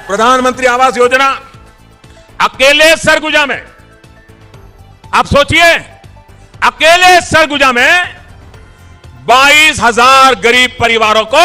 प्रधानमंत्री आवास योजना अकेले सरगुजा में, आप सोचिए, अकेले सरगुजा में 22,000 गरीब परिवारों को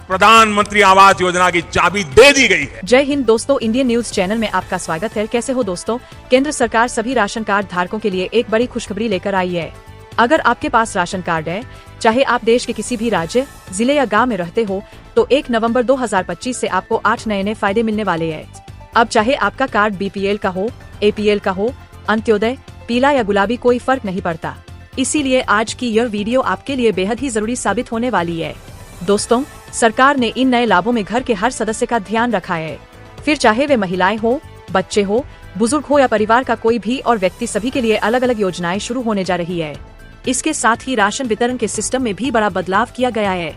प्रधानमंत्री आवास योजना की चाबी दे दी गई है। जय हिंद दोस्तों, इंडियन न्यूज चैनल में आपका स्वागत है। कैसे हो दोस्तों? केंद्र सरकार सभी राशन कार्ड धारकों के लिए एक बड़ी खुशखबरी लेकर आई है। अगर आपके पास राशन कार्ड है, चाहे आप देश के किसी भी राज्य, जिले या गांव में रहते हो, तो 1 नवंबर 2025 से आपको 8 नए फायदे मिलने वाले हैं। अब चाहे आपका कार्ड बीपीएल का हो, एपीएल का हो, अंत्योदय, पीला या गुलाबी, कोई फर्क नहीं पड़ता। इसीलिए आज की यह वीडियो आपके लिए बेहद ही जरूरी साबित होने वाली है। दोस्तों, सरकार ने इन नए लाभों में घर के हर सदस्य का ध्यान रखा है। फिर चाहे वे महिलाएं हो, बच्चे हो, बुजुर्ग हो या परिवार का कोई भी और व्यक्ति, सभी के लिए अलग अलग योजनाएं शुरू होने जा रही है। इसके साथ ही राशन वितरण के सिस्टम में भी बड़ा बदलाव किया गया है।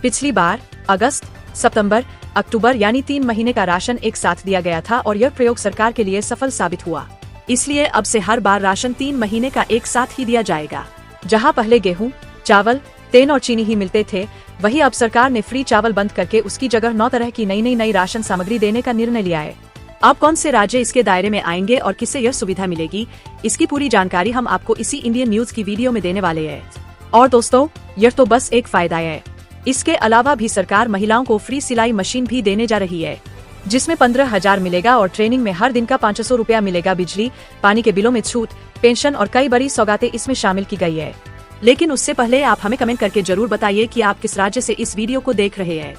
पिछली बार अगस्त, सितंबर, अक्टूबर यानी 3 महीने का राशन एक साथ दिया गया था और यह प्रयोग सरकार के लिए सफल साबित हुआ। इसलिए अब से हर बार राशन 3 महीने का एक साथ ही दिया जाएगा। जहां पहले गेहूं, चावल, तेल और चीनी ही मिलते थे, वहीं अब सरकार ने फ्री चावल बंद करके उसकी जगह 9 तरह की नई राशन सामग्री देने का निर्णय लिया है। अब कौन से राज्य इसके दायरे में आएंगे और किससे यह सुविधा मिलेगी, इसकी पूरी जानकारी हम आपको इसी इंडियन न्यूज की वीडियो में देने वाले हैं। और दोस्तों, यह तो बस एक फायदा है। इसके अलावा भी सरकार महिलाओं को फ्री सिलाई मशीन भी देने जा रही है, जिसमें 15,000 मिलेगा और ट्रेनिंग में हर दिन का 500 रुपया मिलेगा। बिजली, पानी के बिलों में छूट, पेंशन और कई बड़ी सौगातें इसमें शामिल की गई है। लेकिन उससे पहले आप हमें कमेंट करके जरूर बताइए कि आप किस राज्य से इस वीडियो को देख रहे हैं।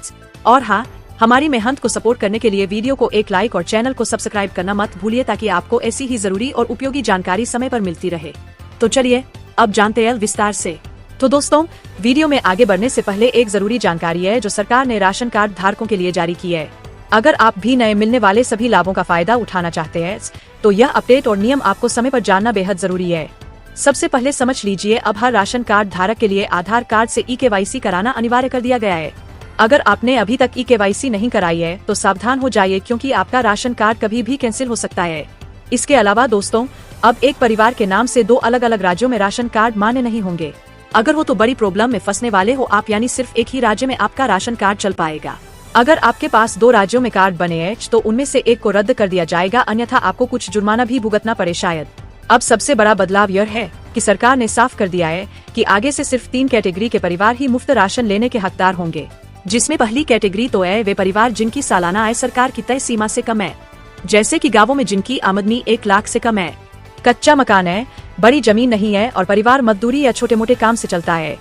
और हाँ, हमारी मेहनत को सपोर्ट करने के लिए वीडियो को एक लाइक और चैनल को सब्सक्राइब करना मत भूलिए, ताकि आपको ऐसी ही जरूरी और उपयोगी जानकारी समय पर मिलती रहे। तो चलिए अब जानते हैं विस्तार से। तो दोस्तों, वीडियो में आगे बढ़ने से पहले एक जरूरी जानकारी है जो सरकार ने राशन कार्ड धारकों के लिए जारी की है। अगर आप भी नए मिलने वाले सभी लाभों का फायदा उठाना चाहते हैं, तो यह अपडेट और नियम आपको समय पर जानना बेहद जरूरी है। सबसे पहले समझ लीजिए, अब हर राशन कार्ड धारक के लिए आधार कार्ड से ई-केवाईसी कराना अनिवार्य कर दिया गया है। अगर आपने अभी तक ई-केवाईसी नहीं कराई है तो सावधान हो जाइए, क्योंकि आपका राशन कार्ड कभी भी कैंसिल हो सकता है। इसके अलावा दोस्तों, अब एक परिवार के नाम से 2 अलग अलग राज्यों में राशन कार्ड मान्य नहीं होंगे। अगर हो तो बड़ी प्रॉब्लम में फंसने वाले हो आप, यानी सिर्फ एक ही राज्य में आपका राशन कार्ड चल पाएगा। अगर आपके पास 2 राज्यों में कार्ड बने हैं तो उनमें से एक को रद्द कर दिया जाएगा, अन्यथा आपको कुछ जुर्माना भी भुगतना पड़े शायद। अब सबसे बड़ा बदलाव यह है कि सरकार ने साफ कर दिया है कि आगे से सिर्फ 3 कैटेगरी के परिवार ही मुफ्त राशन लेने के हकदार होंगे, जिसमें पहली कैटेगरी तो है वे परिवार जिनकी सालाना आय सरकार की तय सीमा से कम है, जैसे कि गांवों में जिनकी आमदनी 1 लाख से कम है, कच्चा मकान है, बड़ी जमीन नहीं है और परिवार मजदूरी या छोटे मोटे काम से चलता है।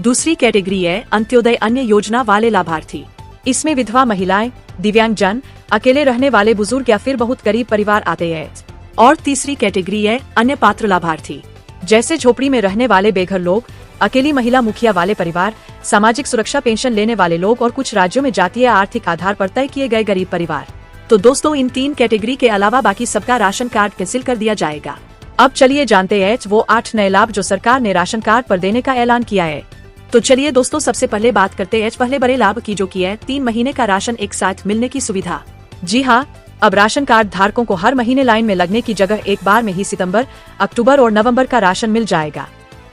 दूसरी कैटेगरी है अंत्योदय अन्य योजना वाले लाभार्थी। इसमें विधवा महिलाएं, दिव्यांगजन, अकेले रहने वाले बुजुर्ग या फिर बहुत गरीब परिवार आते हैं। और तीसरी कैटेगरी है अन्य पात्र लाभार्थी, जैसे झोपड़ी में रहने वाले बेघर लोग, अकेली महिला मुखिया वाले परिवार, सामाजिक सुरक्षा पेंशन लेने वाले लोग और कुछ राज्यों में जातीय आर्थिक आधार पर तय किए गए गरीब परिवार। तो दोस्तों, इन 3 कैटेगरी के अलावा बाकी सबका राशन कार्ड कैंसिल कर दिया जाएगा। अब चलिए जानते हैं वो 8 नए लाभ जो सरकार ने राशन कार्ड पर देने का ऐलान किया है। तो चलिए दोस्तों, सबसे पहले बात करते हैं पहले बड़े लाभ की, जो की है 3 महीने का राशन एक साथ मिलने की सुविधा। जी हाँ, अब राशन कार्ड धारकों को हर महीने लाइन में लगने की जगह एक बार में ही सितंबर, अक्टूबर और नवंबर का राशन मिल जाएगा।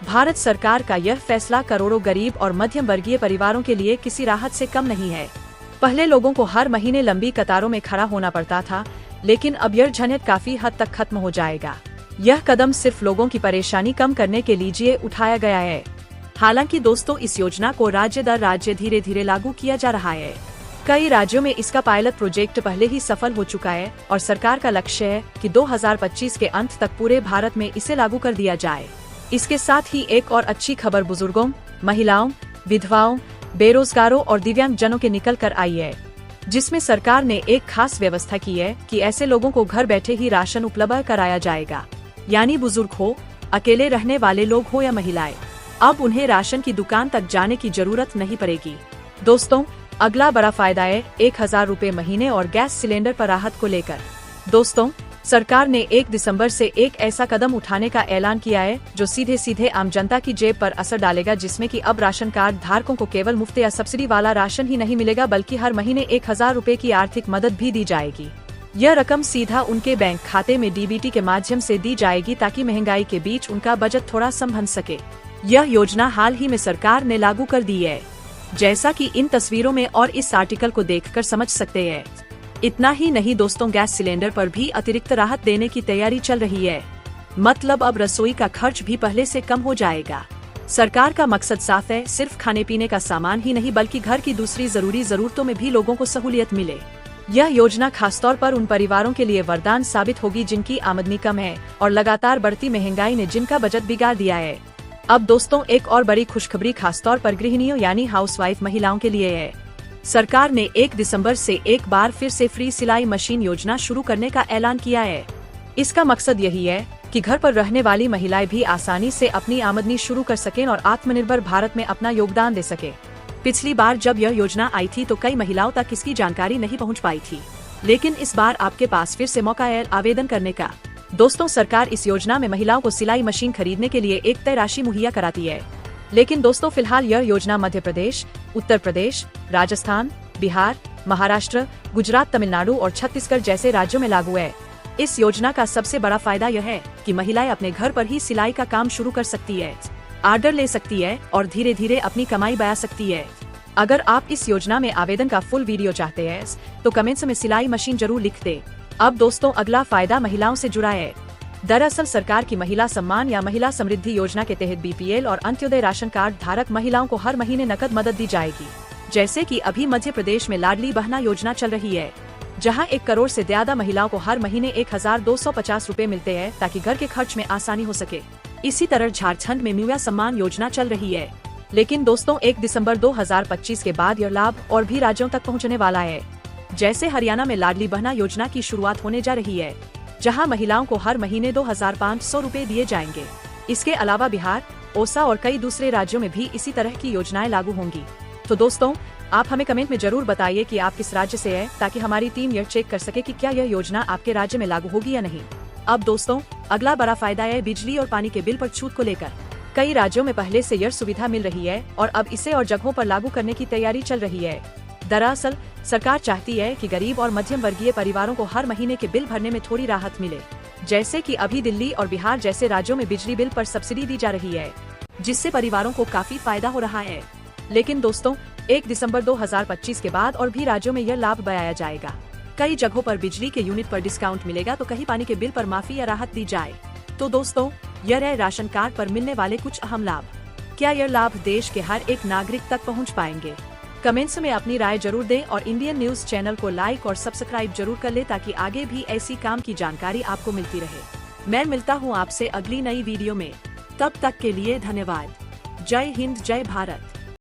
भारत सरकार का यह फैसला करोड़ों गरीब और मध्यम वर्गीय परिवारों के लिए किसी राहत से कम नहीं है। पहले लोगों को हर महीने लंबी कतारों में खड़ा होना पड़ता था, लेकिन अब यह झंझट काफी हद तक खत्म हो जाएगा। यह कदम सिर्फ लोगों की परेशानी कम करने के लिए उठाया गया है। हालांकि दोस्तों, इस योजना को राज्य दर राज्य धीरे धीरे लागू किया जा रहा है। कई राज्यों में इसका पायलट प्रोजेक्ट पहले ही सफल हो चुका है और सरकार का लक्ष्य है कि 2025 के अंत तक पूरे भारत में इसे लागू कर दिया जाए। इसके साथ ही एक और अच्छी खबर बुजुर्गों, महिलाओं, विधवाओं, बेरोजगारों और दिव्यांग जनों के निकल कर आई है, जिसमें सरकार ने एक खास व्यवस्था की है कि ऐसे लोगों को घर बैठे ही राशन उपलब्ध कराया जाएगा। यानी बुजुर्ग हो, अकेले रहने वाले लोग हो या महिलाएं, अब उन्हें राशन की दुकान तक जाने की जरूरत नहीं पड़ेगी। दोस्तों, अगला बड़ा फायदा है 1,000 रुपए महीने और गैस सिलेंडर पर राहत को लेकर। दोस्तों, सरकार ने 1 दिसंबर से एक ऐसा कदम उठाने का ऐलान किया है जो सीधे सीधे आम जनता की जेब पर असर डालेगा, जिसमें कि अब राशन कार्ड धारकों को केवल मुफ्त या सब्सिडी वाला राशन ही नहीं मिलेगा, बल्कि हर महीने 1,000 रुपए की आर्थिक मदद भी दी जाएगी। यह रकम सीधा उनके बैंक खाते में डीबीटी के माध्यम से दी जाएगी, ताकि महंगाई के बीच उनका बजट थोड़ा संभल सके। यह योजना हाल ही में सरकार ने लागू कर दी है, जैसा कि इन तस्वीरों में और इस आर्टिकल को देखकर समझ सकते हैं। इतना ही नहीं दोस्तों, गैस सिलेंडर पर भी अतिरिक्त राहत देने की तैयारी चल रही है। मतलब अब रसोई का खर्च भी पहले से कम हो जाएगा। सरकार का मकसद साफ है, सिर्फ खाने पीने का सामान ही नहीं बल्कि घर की दूसरी जरूरी जरूरतों में भी लोगों को सहूलियत मिले। यह योजना खासतौर पर उन परिवारों के लिए वरदान साबित होगी जिनकी आमदनी कम है और लगातार बढ़ती महंगाई ने जिनका बजट बिगाड़ दिया है। अब दोस्तों एक और बड़ी खुशखबरी खासतौर पर गृहिणियों यानी हाउसवाइफ महिलाओं के लिए है। सरकार ने 1 दिसंबर से एक बार फिर से फ्री सिलाई मशीन योजना शुरू करने का ऐलान किया है। इसका मकसद यही है कि घर पर रहने वाली महिलाएं भी आसानी से अपनी आमदनी शुरू कर सकें और आत्मनिर्भर भारत में अपना योगदान दे सके। पिछली बार जब यह योजना आई थी तो कई महिलाओं तक इसकी जानकारी नहीं पहुंच पाई थी, लेकिन इस बार आपके पास फिर से मौका है आवेदन करने का। दोस्तों सरकार इस योजना में महिलाओं को सिलाई मशीन खरीदने के लिए एक तय राशि मुहैया कराती है। लेकिन दोस्तों फिलहाल यह योजना मध्य प्रदेश, उत्तर प्रदेश, राजस्थान, बिहार, महाराष्ट्र, गुजरात, तमिलनाडु और छत्तीसगढ़ जैसे राज्यों में लागू है। इस योजना का सबसे बड़ा फायदा यह है कि महिलाएं अपने घर पर ही सिलाई का काम शुरू कर सकती है, ऑर्डर ले सकती है और धीरे धीरे अपनी कमाई बढ़ा सकती है। अगर आप इस योजना में आवेदन का फुल वीडियो चाहते हैं तो कमेंट्स में सिलाई मशीन जरूर लिख दे। अब दोस्तों अगला फायदा महिलाओं से जुड़ा है। दरअसल सरकार की महिला सम्मान या महिला समृद्धि योजना के तहत बीपीएल और अंत्योदय राशन कार्ड धारक महिलाओं को हर महीने नकद मदद दी जाएगी। जैसे कि अभी मध्य प्रदेश में लाडली बहना योजना चल रही है, जहां 1 करोड़ से ज्यादा महिलाओं को हर महीने 1250 रूपए मिलते हैं ताकि घर के खर्च में आसानी हो सके। इसी तरह झारखंड में मिया सम्मान योजना चल रही है। लेकिन दोस्तों 1 दिसंबर 2025 के बाद यह लाभ और भी राज्यों तक पहुंचने वाला है। जैसे हरियाणा में लाडली बहना योजना की शुरुआत होने जा रही है, जहां महिलाओं को हर महीने 2500 रूपए दिए जाएंगे। इसके अलावा बिहार, ओडिशा और कई दूसरे राज्यों में भी इसी तरह की योजनाएं लागू होंगी। तो दोस्तों आप हमें कमेंट में जरूर बताइए कि आप किस राज्य से हैं, ताकि हमारी टीम यह चेक कर सके कि क्या यह योजना आपके राज्य में लागू होगी या नहीं। अब दोस्तों अगला बड़ा फायदा है बिजली और पानी के बिल पर छूट को लेकर। कई राज्यों में पहले से यह सुविधा मिल रही है और अब इसे और जगहों पर लागू करने की तैयारी चल रही है। दरअसल सरकार चाहती है कि गरीब और मध्यम वर्गीय परिवारों को हर महीने के बिल भरने में थोड़ी राहत मिले। जैसे कि अभी दिल्ली और बिहार जैसे राज्यों में बिजली बिल पर सब्सिडी दी जा रही है, जिससे परिवारों को काफी फायदा हो रहा है। लेकिन दोस्तों 1 दिसंबर 2025 के बाद और भी राज्यों में यह लाभ बढ़ाया जाएगा। कई जगहों पर बिजली के यूनिट पर डिस्काउंट मिलेगा तो कहीं पानी के बिल पर माफी या राहत दी जाए। तो दोस्तों यह रहे राशन कार्ड पर मिलने वाले कुछ अहम लाभ। क्या यह लाभ देश के हर एक नागरिक तक पहुंच पाएंगे? कमेंट्स में अपनी राय जरूर दें और इंडियन न्यूज चैनल को लाइक और सब्सक्राइब जरूर कर ले, ताकि आगे भी ऐसी काम की जानकारी आपको मिलती रहे। मैं मिलता हूँ आपसे अगली नई वीडियो में, तब तक के लिए धन्यवाद। जय हिंद, जय भारत।